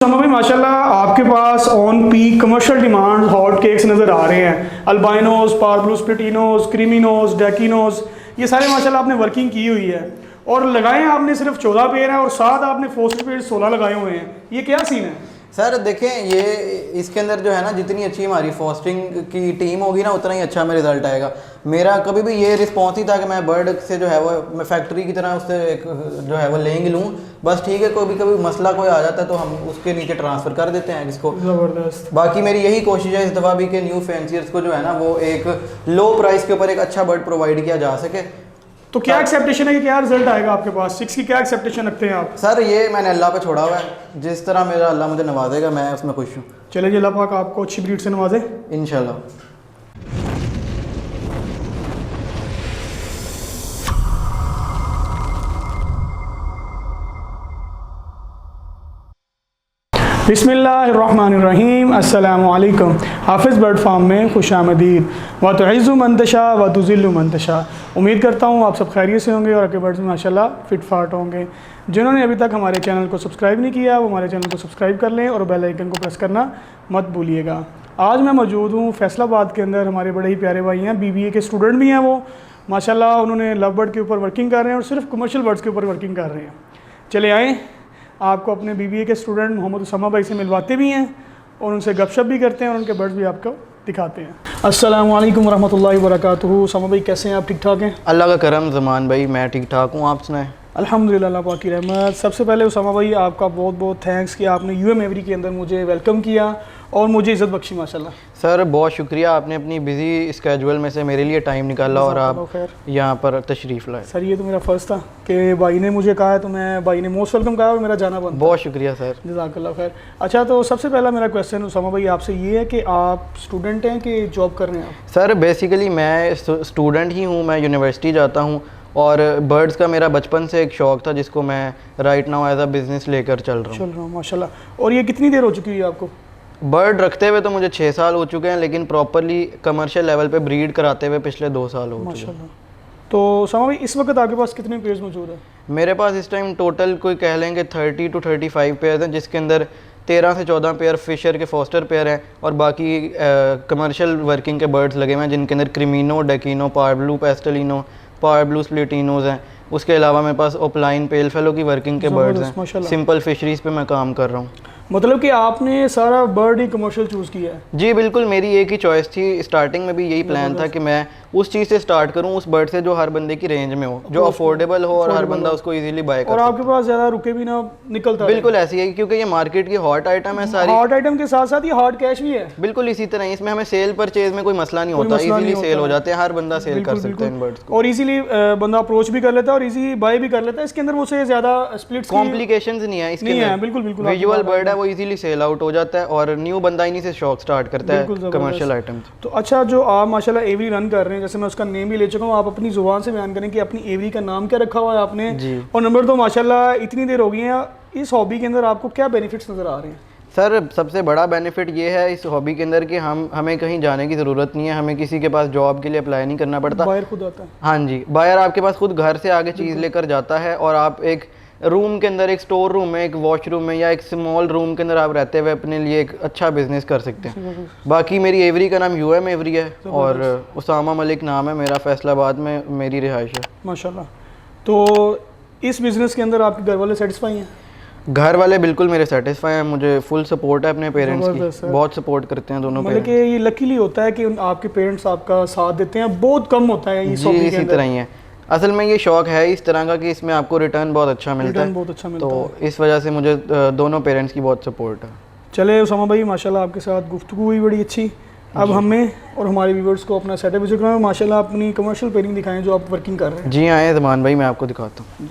भाई माशाल्लाह आपके pass on peak commercial demand hot cakes नज़र आ रहे हैं। अल्बाइनोज, पार्ब्लू स्प्लिटिनोज, क्रीमिनोज, डेकिनोज, ये सारे माशाल्लाह आपने वर्किंग की हुई है और लगाए हैं आपने सिर्फ 14 पेयर हैं और साथ आपने फोस्टर पेयर 16 लगाए हुए हैं। ये क्या सीन है सर? देखें, ये इसके अंदर जो है ना, जितनी अच्छी हमारी फोस्टिंग की टीम होगी ना, उतना ही अच्छा हमें रिजल्ट आएगा। मेरा कभी भी ये रिस्पॉन्स ही था कि मैं बर्ड से जो है वो मैं फैक्ट्री की तरह उससे एक जो है वो लेंगे लूँ, बस ठीक है। कभी कभी मसला कोई आ जाता है तो हम उसके नीचे ट्रांसफ़र कर देते हैं इसको। ज़बरदस्त। बाकी मेरी यही कोशिश है इस दफ़ा भी कि न्यू फैंसियर्स को जो है ना वो एक लो प्राइस के ऊपर एक अच्छा बर्ड प्रोवाइड किया जा सके। तो क्या एक्सेप्टेशन है कि क्या रिजल्ट आएगा आपके पास? 6 की क्या एक्सेप्टेशन रखते हैं आप? सर ये मैंने अल्लाह पे छोड़ा हुआ है, जिस तरह मेरा अल्लाह मुझे नवाजेगा मैं उसमें खुश हूँ। चले जी, अल्लाह पाक आपको अच्छी ब्रीड से नवाजे इंशाल्लाह। बिस्मिल्लाहिर्रहमानिर्रहीम। अस्सलामु अलैकुम। हाफिज़ बर्ड फार्म में खुश आमदीद। व तुइज़्ज़ु मन तशा व तुज़िल्लु मन तशा। उम्मीद करता हूँ आप सब खैरियत से होंगे और आपके बर्ड्स में माशाल्लाह फिट फाट होंगे। जिन्होंने अभी तक हमारे चैनल को सब्सक्राइब नहीं किया वो हमारे चैनल को सब्सक्राइब कर लें और बेल आइकन को प्रेस करना मत भूलिएगा। आज मैं मौजूद हूँ फैसलाबाद के अंदर। हमारे बड़े ही प्यारे भाई हैं, BBA के स्टूडेंट भी हैं वो माशाल्लाह। उन्होंने लव बर्ड के ऊपर वर्किंग कर रहे हैं और सिर्फ कमर्शियल बर्ड्स के ऊपर वर्किंग कर रहे हैं। चले आएँ, आपको अपने BBA के स्टूडेंट मोहम्मद उसामा भाई से मिलवाते भी हैं और उनसे गपशप भी करते हैं और उनके बर्ड्स भी आपको दिखाते हैं। अस्सलाम वालेकुम रहमतुल्लाहि व बरकातुहू। उसामा भाई कैसे हैं आप? ठीक ठाक हैं? अल्लाह का करम ज़मान भाई, मैं ठीक ठाक हूँ, आप सुनाएं? अल्हम्दुलिल्लाह, अल्लाह पाक की रहमत। सबसे पहले उसामा भाई आपका बहुत बहुत थैंक्स कि आपने UM एवरी के अंदर मुझे वेलकम किया और मुझे इज़्ज़त बख्शी माशाल्लाह। सर बहुत शुक्रिया, आपने अपनी बिजी स्केजुअल में से मेरे लिए टाइम निकाला और आप यहाँ पर तशरीफ़ लाए। सर ये तो मेरा फ़र्ज़ था कि भाई ने मुझे कहा है तो मैं, भाई ने मोस्ट वेलकम कहा और मेरा जाना बनता। बहुत शुक्रिया सर। जज़ाकल्लाह खैर। अच्छा, तो सबसे पहला मेरा क्वेश्चन उसामा भाई आपसे ये है कि आप स्टूडेंट हैं कि जॉब कर रहे हैं आप? सर बेसिकली मैं स्टूडेंट ही हूँ, मैं यूनिवर्सिटी जाता हूँ और बर्ड्स का मेरा बचपन से एक शौक़ था जिसको मैं right now as a business लेकर चल रहा हूँ माशाल्लाह। और ये कितनी देर हो चुकी है आपको? बर्ड रखते हुए तो मुझे 6 साल हो चुके हैं, लेकिन प्रॉपरली कमर्शियल लेवल पे ब्रीड कराते हुए पिछले 2 साल हो चुके हैं। तो उसामा भाई इस वक्त आपके पास कितने पेयर्स मौजूद हैं? मेरे पास इस टाइम टोटल कोई कह लेंगे 30 to 35 पेयर्स हैं, जिसके अंदर 13 से 14 पेयर फिशर के फोस्टर पेयर हैं और बाकी कमर्शियल वर्किंग के बर्ड्स लगे हुए हैं जिनके अंदर क्रीमिनो, डेकिनो, पार्ब्लू पेस्टलिनो, पार्ब्लू स्प्लिटिनोज हैं। उसके अलावा मेरे पास ओपलाइन पेल फेलो की वर्किंग के बर्ड्स हैं। सिंपल फिशरीज़ पे मैं काम कर रहा हूँ। मतलब कि आपने सारा बर्ड ही कमर्शियल चूज़ किया है? जी बिल्कुल, मेरी एक ही चॉइस थी। स्टार्टिंग में भी यही प्लान था कि मैं उस चीज़ से स्टार्ट करूं, उस बर्ड से जो हर बंदे की रेंज में हो, जो अफोर्डेबल हो और हर बंदा उसको इजीली बाय कर। और आपके पास ज़्यादा रुके भी ना निकलता? बिल्कुल ऐसी है, क्योंकि ये मार्केट की हॉट आइटम है सारी। हॉट आइटम के साथ साथ ये हॉट कैश भी है। बिल्कुल इसी तरह इसमें हमें सेल परचेज में कोई मसला नहीं होता, इजीली सेल हो जाते हैं, हर बंदा सेल कर सकता है इन बर्ड्स को और इजीली बंदा अप्रोच भी कर लेता है और इजी बाय भी कर लेता है। इसके अंदर वो से ज़्यादा स्प्लिट्स कॉम्प्लिकेशंस नहीं है इसके अंदर। बिल्कुल बिल्कुल विजुअल बर्ड है, वो इजीली सेल आउट हो जाता है और न्यू बंदा इन्हीं से शौक स्टार्ट करता है कमर्शियल आइटम। तो अच्छा, जो आप माशाल्लाह एवरी रन कर रहे हैं, जैसे मैं उसका नेम भी ले चुका हूँ, आप अपनी जुबान से बयान करें कि अपनी एवरी का नाम क्या रखा हुआ है आपने जी। और नंबर 2 माशाल्लाह इतनी देर हो गई है, इस हॉबी के अंदर आपको क्या बेनिफिट्स नज़र आ रहे हैं? सर सबसे बड़ा बेनिफिट ये है इस हॉबी के अंदर कि हमें कहीं जाने की ज़रूरत नहीं है, हमें किसी के पास जॉब के लिए अप्लाई नहीं करना पड़ता। बायर खुद आता है? हाँ जी, बायर आपके पास खुद घर से आगे चीज़ लेकर जाता है और आप एक रूम के अंदर, एक स्टोर रूम में, एक वॉशरूम में या एक स्मॉल रूम के अंदर आप रहते हुए अपने लिए एक अच्छा बिजनेस कर सकते हैं। बाकी मेरी एवरी का नाम UM एवरी है और उसामा मलिक नाम है मेरा, फैसलाबाद में मेरी रिहाइश है माशाल्लाह। तो इस बिज़नेस के अंदर आपके घर वाले सेटिस्फाई हैं? घर वाले बिल्कुल मेरे सेटिस्फाई हैं, मुझे फुल सपोर्ट है अपने पेरेंट्स की, बहुत सपोर्ट करते हैं दोनों पेरेंट्स। मतलब कि ये लकीली होता है कि आपके पेरेंट्स आपका साथ देते हैं, बहुत कम होता है जी इसी तरह ही है। असल में ये शौक है इस तरह का कि इसमें आपको रिटर्न बहुत अच्छा मिलता है, तो इस वजह से मुझे दोनों पेरेंट्स की बहुत सपोर्ट है। चले उसामा भाई माशाल्लाह आपके साथ गुफ्तगू हुई बड़ी अच्छी। अब हमें और हमारे व्यूवर्स को अपना सेटअप विजिट करना है। माशाल्लाह अपनी कमर्शियल पेयरिंग दिखाएं जो आप वर्किंग कर रहे हैं। जी आए ज़मान भाई, मैं आपको दिखाता हूँ।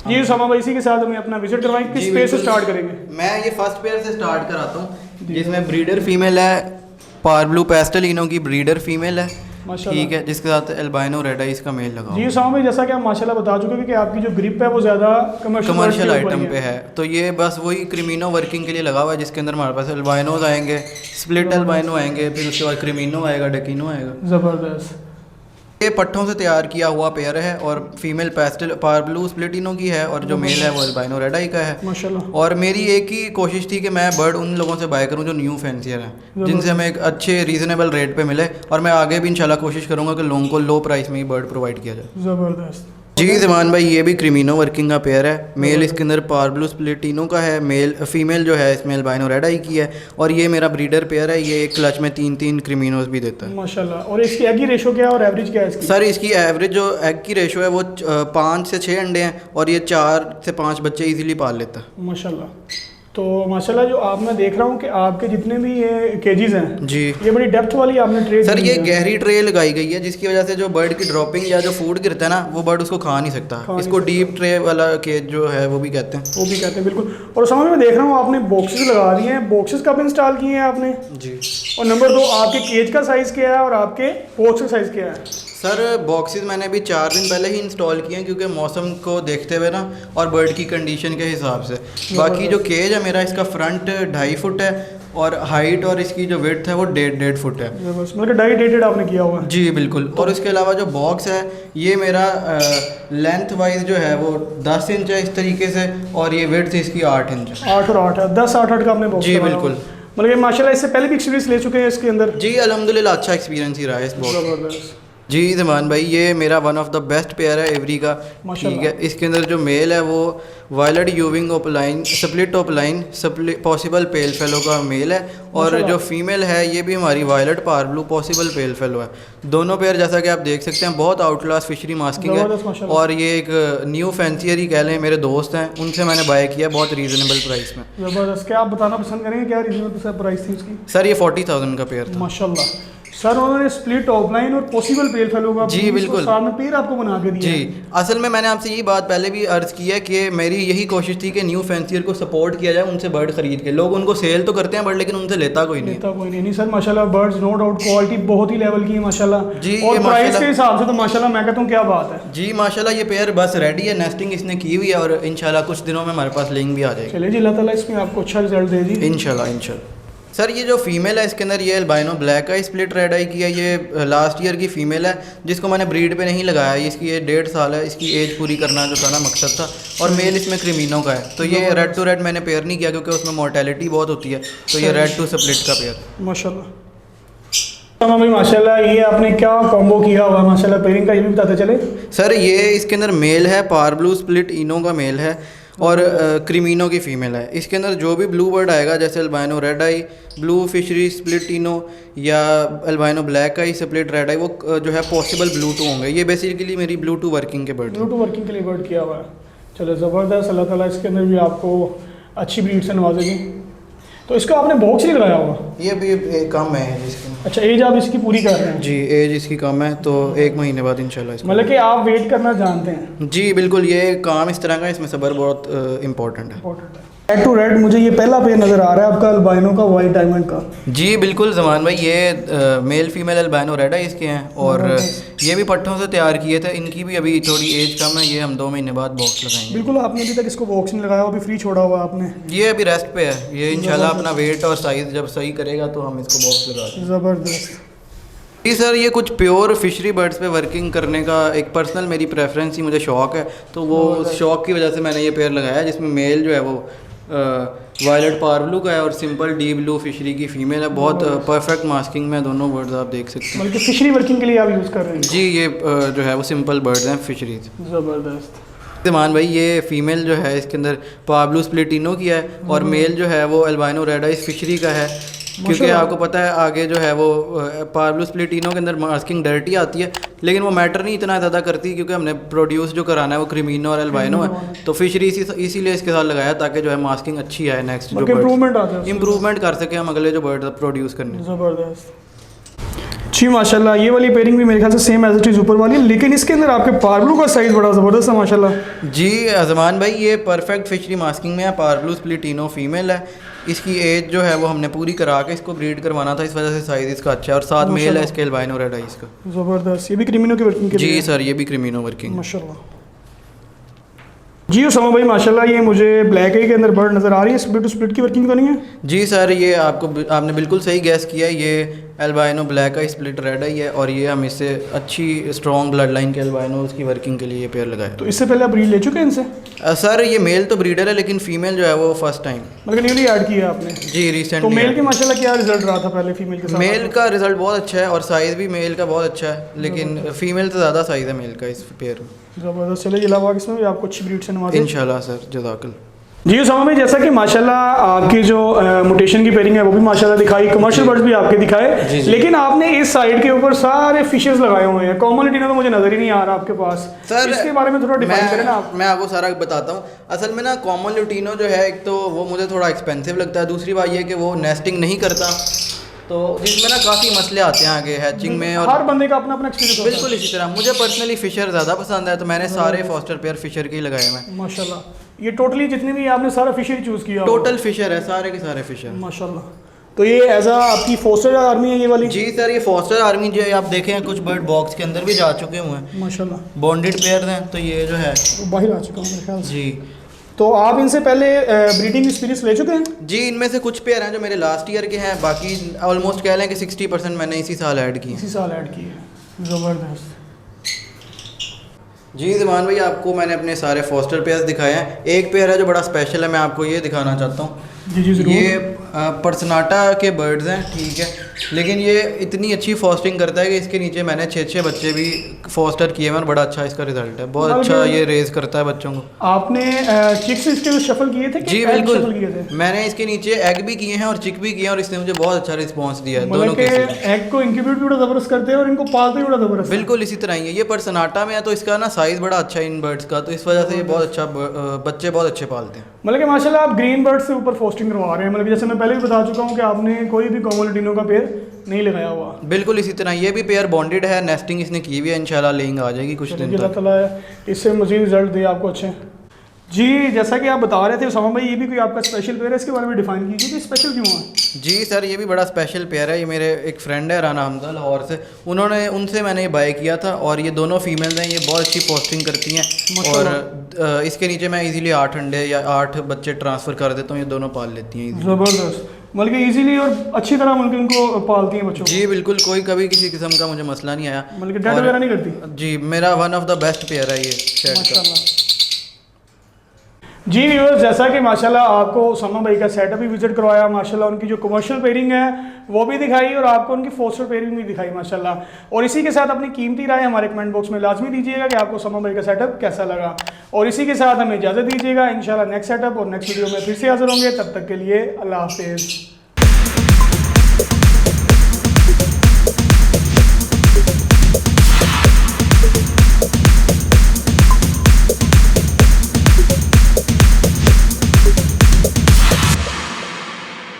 जी उसामा भाई, इसी के साथ हमें अपना विजिट करवाएं। किस पेयर से स्टार्ट करेंगे? मैं ये फर्स्ट पेयर से स्टार्ट कराता हूँ जिसमें ब्रीडर फीमेल है, पार्ब्लू पेस्टलिनो की ब्रीडर फीमेल है, ठीक है, जिसके साथ एल्बाइनो रेड आइज का मेल लगा। जी उसामा भाई, जैसा कि आप माशाल्लाह बता चुके हैं कि आपकी जो ग्रिप है वो ज़्यादा कमर्शियल आइटम पे है, तो ये बस वही क्रीमिनो वर्किंग के लिए लगा हुआ है, जिसके अंदर हमारे पास एल्बाइनोज आएंगे, स्प्लिट एल्बाइनो आएंगे, फिर उसके बाद क्रीमिनो आएगा, डेकिनो आएगा। ज़बरदस्त। ये पट्ठों से तैयार किया हुआ पेयर है और फीमेल पेस्टल पार ब्लू स्प्लिटिनो की है और जो मेल है वो अल्बाइनो रेड आई का है माशाल्लाह। और मेरी एक ही कोशिश थी कि मैं बर्ड उन लोगों से बाय करूं जो न्यू फैंसियर हैं जिनसे हमें एक अच्छे रीज़नेबल रेट पे मिले और मैं आगे भी इंशाल्लाह कोशिश करूंगा कि लोगों को लो प्राइस में ही बर्ड प्रोवाइड किया जाए। ज़बरदस्त। जी ज़मान भाई, ये भी क्रीमिनो वर्किंग का पेयर है। मेल इसके अंदर पार ब्लू स्प्लिटिनो का है, मेल फीमेल जो है इसमें अल्बाइनो रेड आई की है और ये मेरा ब्रीडर पेयर है। ये एक क्लच में 3-3 क्रीमिनोज भी देता है माशाल्लाह। और इसकी एग की रेशो क्या है और एवरेज क्या है इसकी? सर इसकी एवरेज जो एग की रेशो है वो 5 से 6 अंडे हैं और ये 4 से 5 बच्चे इजीली पाल लेता है माशाल्लाह। तो माशाल्लाह जो आप मैं देख रहा हूँ कि आपके जितने भी ये केजीज हैं जी, ये बड़ी डेप्थ वाली आपने ट्रे सर दी ये है। गहरी ट्रे लगाई गई है जिसकी वजह से जो बर्ड की ड्रॉपिंग या जो फूड गिरता है ना वो बर्ड उसको खा नहीं सकता। नहीं इसको डीप ट्रे वाला केज जो है वो भी कहते हैं। वो भी कहते हैं बिल्कुल। और समझ में देख रहा हूँ आपने बॉक्सेस लगा दिए हैं, बॉक्सेस कब इंस्टॉल किए हैं आपने? जी, और नंबर 2 आपके केज का साइज़ क्या है और आपके बॉक्स का साइज़ क्या है? सर बॉक्सेस मैंने अभी 4 दिन पहले ही इंस्टॉल किए हैं क्योंकि मौसम को देखते हुए ना और बर्ड की कंडीशन के हिसाब से। बाकी जो केज है मेरा इसका फ्रंट 2.5 फुट है और हाइट और इसकी जो विड्थ है वो 1.5 फुट है। बस मतलब डाइडेटेड आपने किया हुआ है। जी बिल्कुल। और इसके अलावा जो बॉक्स है ये मेरा लेंथ वाइज जो है वो 10 इंच है इस तरीके से और ये विड्थ इसकी 8 इंच है। 8 और 8 है, 10-8 का आपने बॉक्स जी लगाया बिल्कुल। हुआ है। मतलब ये माशाल्लाह इससे पहले भी एक्सपीरियंस ले चुके हैं इसके अंदर? जी अल्हम्दुलिल्लाह अच्छा एक्सपीरियंस ही रहा है इस बॉक्स। ज़बरदस्त। जी ज़मान भाई, ये मेरा one of the best pair है एवरी का। ठीक है, इसके अंदर जो मेल है वो violet euwing opaline split opaline possible pale fallow का मेल है और जो फीमेल है ये भी हमारी violet parblue possible pale fallow है। दोनों पेयर जैसा कि आप देख सकते हैं बहुत आउटक्लास फिशरी मास्किंग है और ये एक न्यू फैंसियर ही कह लें, मेरे दोस्त हैं उनसे मैंने बाय किया बहुत रीज़नेबल प्राइस में। ज़बरदस्त। क्या आप बताना पसंद करेंगे क्या रीजनेबल प्राइस थी उसकी? सर ये 40,000 का पेयर था। माशाल्लाह। सर उन्होंने स्प्लिट ऑफलाइन और पॉसिबल पेल फेलो का जी बिल्कुल साथ में पेयर आपको बना के दिया जी। असल में मैंने आपसे यही बात पहले भी अर्ज़ की है कि मेरी यही कोशिश थी कि न्यू फैंसियर को सपोर्ट किया जाए, उनसे बर्ड खरीद के। लोग उनको सेल तो करते हैं बर्ड लेकिन उनसे लेता कोई नहीं। लेता कोई नहीं। सर माशाल्लाह बर्ड्स नो डाउट क्वालिटी बहुत ही लेवल की है माशाल्लाह जी। और प्राइस के हिसाब से तो माशाल्लाह मैं कहता हूँ क्या बात है। जी माशाल्लाह, ये पेयर बस रेडी है, नेस्टिंग इसने की हुई है और इंशाल्लाह कुछ दिनों में हमारे पास लिंक भी आ जाएगी। चलिए जी, अल्लाह ताला इसमें आपको अच्छा रिजल्ट दे जी इंशाल्लाह। सर ये जो फीमेल है इसके अंदर ये अल्बाइनो ब्लैक है, स्प्लिट रेड आई की है। ये लास्ट ईयर की फ़ीमेल है जिसको मैंने ब्रीड पे नहीं लगाया। इसकी ये 1.5 साल है, इसकी एज पूरी करना जो था ना मकसद था। और मेल इसमें क्रीमिनो का है। तो ये रेड टू रेड मैंने पेयर नहीं किया क्योंकि उसमें मोर्टेलिटी बहुत होती है, तो ये रेड टू स्प्लिट का पेयर माशाल्लाह। भाई माशाल्लाह ये आपने क्या कॉम्बो किया हुआ माशाल्लाह पेयरिंग का, ये भी बताते चले। सर ये इसके अंदर मेल है पार ब्लू स्प्लिट इनो का मेल है और क्रीमिनो की फ़ीमेल है। इसके अंदर जो भी ब्लू बर्ड आएगा जैसे अल्बाइनो रेड आई, ब्लू फिशरी स्प्लिट इनो या अल्बाइनो ब्लैक आई स्प्लिट रेड आई, वो जो है पॉसिबल ब्लू टू होंगे। ये बेसिकली मेरी ब्लू टू वर्किंग के बर्ड, ब्लू टू वर्किंग के लिए बर्ड किया हुआ है। चलो ज़बरदस्त। अल्लाह ताला इसके अंदर भी आपको अच्छी ब्रीड से नवाजेगी। तो इसका आपने बॉक्स ही लगाया हुआ? ये भी कम है इसकी। अच्छा, एज आप इसकी पूरी कर रहे हैं? जी एज इसकी कम है तो 1 महीने बाद इंशाल्लाह। मतलब कि आप वेट करना जानते हैं? जी बिल्कुल, ये काम इस तरह का, इसमें सब्र बहुत इम्पोर्टेंट है। रेड टू रेड मुझे ये पहला पेयर नज़र आ रहा है आपका अल्बाइनो का वाइट डायमंड का। जी बिल्कुल ज़मान भाई, ये मेल फीमेल अल्बाइनो रेड है इसके हैं और ये भी पट्ठों से तैयार किए थे। इनकी भी अभी थोड़ी एज कम है, ये हम 2 महीने बाद बॉक्स लगाएंगे। बिल्कुल, आपने अभी तक इसको बॉक्स नहीं लगाया, अभी फ्री छोड़ा हुआ आपने? ये अभी रेस्ट पे है, ये इंशाल्लाह अपना वेट और साइज़ जब सही करेगा तो हम इसको बॉक्स लगा देंगे। ज़बरदस्त। जी सर, ये कुछ प्योर फिशरी बर्ड्स पे वर्किंग करने का एक पर्सनल मेरी प्रेफरेंस ही, मुझे शौक़ है, तो वो शौक़ की वजह से मैंने ये पेयर लगाया जिसमें मेल जो है वो वायलेट पार ब्लू का है और सिंपल डी ब्लू फिशरी की फ़ीमेल है। बहुत परफेक्ट मास्किंग में दोनों बर्ड्स आप देख सकते हैं। बल्कि फिशरी वर्किंग के लिए आप यूज़ कर रहे हैं? जी ये जो है वो सिंपल बर्ड्स हैं फिशरीज। ज़बरदस्त। मान भाई ये फ़ीमेल जो है इसके अंदर पाब्लो स्प्लिटिनो की है और मेल जो है वो अल्बाइनो रेड आइस फिशरी का है। क्योंकि आपको पता है आगे जो है वो पाब्लो स्प्लिटिनो के अंदर मास्किंग डर्टी आती है, लेकिन वो मैटर नहीं इतना ज़्यादा करती क्योंकि हमने प्रोड्यूस जो कराना है वो क्रीमिनो और अल्बाइनो है, तो फिशरी इसीलिए इसके साथ लगाया ताकि जो है मास्किंग अच्छी आए, नेक्स्ट जो इम्प्रूवमेंट कर सके हम अगले जो बर्ड प्रोड्यूस करने। ज़बरदस्त जी माशाल्लाह। ये वाली पेयरिंग भी मेरे ख्याल से सेम एज इट इज़ ऊपर वाली, लेकिन इसके अंदर आपके पार्ब्लू का साइज़ बड़ा ज़बरदस्त है माशाल्लाह। जी अजमान भाई, ये परफेक्ट फिशरी मास्किंग में है, पार्ब्लू स्प्लिटिनो फीमेल है। इसकी एज जो है वो हमने पूरी करा के इसको ब्रीड करवाना था, इस वजह से साइज़ इसका अच्छा है और साथ मेल है इसके अल्बाइनो रेड आइस का। ज़बरदस्त। ये भी क्रीमिनो की वर्किंग के लिए? जी सर, ये भी क्रीमिनो वर्किंग माशाल्लाह। जी उसामा भाई माशाल्लाह, ये मुझे ब्लैक आई के अंदर बर्ड नज़र आ रही है, स्प्लिट टू स्प्लिट की वर्किंग तो नहीं है? जी सर, ये आपने बिल्कुल सही गैस किया है। ये एल्बाइनो ब्लैक आई स्प्लिट रेड आई है, और ये हम इससे अच्छी स्ट्रॉन्ग ब्लड लाइन के एल्बाइनो उसकी वर्किंग के लिए ये पेयर लगाए। तो इससे पहले आप ब्रीड ले चुके हैं इनसे? सर ये मेल तो ब्रीडर है, लेकिन फीमेल जो है वो फर्स्ट टाइम मतलब न्यूली ऐड किया है आपने? जी रिसेंटली। तो मेल के माशाल्लाह क्या रिजल्ट रहा था पहले फीमेल के साथ? मेल का रिजल्ट बहुत अच्छा है, और साइज़ भी मेल का बहुत अच्छा है, लेकिन फीमेल से ज़्यादा साइज़ है मेल का इस पेयर में। ज़बरदस्त। चलिए इलावा इसमें भी आपको अच्छी ब्रीड से नवाजें इंशाल्लाह सर, जज़ाकल। जी उसामा भाई, जैसा कि माशाल्लाह आपकी जो म्यूटेशन की पेयरिंग है वो भी माशाल्लाह दिखाई, कमर्शियल बर्ड्स भी आपके दिखाए, लेकिन आपने इस साइड के ऊपर सारे फिशेस लगाए हुए हैं। कॉमन लुटिनो तो मुझे नजर ही नहीं आ रहा आपके पास। सर इसके बारे में थोड़ा डिफाइन करें ना आप। मैं आपको सारा बताता हूँ। असल में ना कॉमन लुटिनो जो है, एक तो वो मुझे थोड़ा एक्सपेंसिव लगता है, दूसरी बात ये कि वो नेस्टिंग नहीं करता, तो जिसमें ना काफ़ी मसले आते हैं आगे हैचिंग में। और हर बंदे का अपना अपना एक्सपीरियंस होता है। बिल्कुल इसी तरह मुझे पर्सनली फिशर ज़्यादा पसंद है, तो मैंने सारे फॉस्टर पेयर फिशर के ही लगाए हुए हैं। माशाल्लाह, ये टोटली जितने भी आपने सारा फिशर चूज किया? टोटल फिशर है, सारे के सारे फिशर माशाल्लाह। तो ये एज आ आपकी फोस्टर आर्मी है ये वाली? जी सर, ये फॉस्टर आर्मी जो है आप देखें कुछ बर्ड बॉक्स के अंदर भी जा चुके हुए हैं माशाल्लाह, बॉन्डेड पेयर हैं, तो ये जो है वो बाहर आ चुका हूँ मेरे ख्याल से। जी। तो आप इनसे पहले ब्रीडिंग एक्सपीरियंस ले चुके हैं? जी इनमें से कुछ पेयर हैं जो मेरे लास्ट ईयर के हैं, बाकी ऑलमोस्ट कह लें कि 60% मैंने इसी साल ऐड किए। इसी साल ऐड किए हैं। ज़बरदस्त। जी ज़मान भाई, आपको मैंने अपने सारे फॉस्टर पेयर्स दिखाए हैं। एक पेयर है जो बड़ा स्पेशल है, मैं आपको ये दिखाना चाहता हूँ। जी जी ज़रूर। ये पर्सनाटा के बर्ड्स हैं, ठीक है, लेकिन ये इतनी अच्छी फॉस्टिंग करता है कि इसके नीचे मैंने 6 बच्चे भी फॉस्टर किए हैं और बड़ा अच्छा इसका रिजल्ट है, बहुत अच्छा ये रेज करता है बच्चों को। आपने चिक्स इसके शफल किए थे कि जी egg बिल्कुल, shuffle किए थे? मैंने इसके नीचे एग भी किए हैं और चिक भी किए हैं, और इसने मुझे बहुत अच्छा रिस्पॉन्स दिया है दोनों मतलब केसेस कि में। एग को इंक्यूबेट भी बड़ा ज़बरदस्त करते हैं और इनको पालते भी बड़ा ज़बरदस्त। बिल्कुल इसी तरह ही है। ये पर्सनाटा में है, तो इसका ना साइज़ बड़ा अच्छा है इन बर्ड्स का, तो इस वजह से ये बहुत अच्छा बच्चे बहुत अच्छे पालते हैं। मतलब कि माशाल्लाह आप ग्रीन बर्ड से ऊपर फोस्टिंग करवा रहे हैं। मतलब कि जैसे मैं पहले भी बता चुका हूँ कि आपने कोई भी कॉमन लुटिनो का पेयर नहीं लगाया हुआ। बिल्कुल इसी तरह ये भी पेयर बॉन्डेड है, नेस्टिंग इसने की हुई है, इंशाल्लाह लेंग आ जाएगी कुछ दिन अल्लाह तक। ताला इससे मज़ीद रिजल्ट दे आपको अच्छे। जी जैसा कि आप बता रहे थे उसामा भाई, ये भी कोई आपका स्पेशल पेयर है, इसके बारे में डिफाइन कीजिए कि स्पेशल क्यों है? जी सर, ये भी बड़ा स्पेशल पेयर है। ये मेरे एक फ्रेंड है राना हमजा लाहौर से, उनसे मैंने ये बाय किया था, और ये दोनों फीमेल्स हैं, ये बहुत अच्छी पोस्टिंग करती हैं, और इसके नीचे मैं इजीली 8 अंडे या 8 बच्चे ट्रांसफ़र कर देता हूँ, ये दोनों पाल लेती हैं। ज़बरदस्त, मतलब कि इजीली और अच्छी तरह मतलब इनको पालती हैं बच्चों। जी बिल्कुल, कोई कभी किसी किस्म का मुझे मसला नहीं आया, मतलब कि डेड वगैरह नहीं करती। जी मेरा one of the best pair है ये शेड का। माशाल्लाह। जी व्यूअर्स, जैसा कि माशाल्लाह आपको उसामा भाई का सेटअप भी विजिट करवाया, माशाल्लाह उनकी जो कमर्शियल पेयरिंग है वो भी दिखाई, और आपको उनकी फोस्टर पेयरिंग भी दिखाई माशाल्लाह। और इसी के साथ अपनी कीमती राय हमारे कमेंट बॉक्स में लाजमी दीजिएगा कि आपको उसामा भाई का सेटअप कैसा लगा, और इसी के साथ हमें इजाज़त दीजिएगा। इंशाल्लाह नेक्स्ट सेटअप और नेक्स्ट वीडियो में फिर से हाजिर होंगे, तब तक के लिए अल्लाह हाफिज़।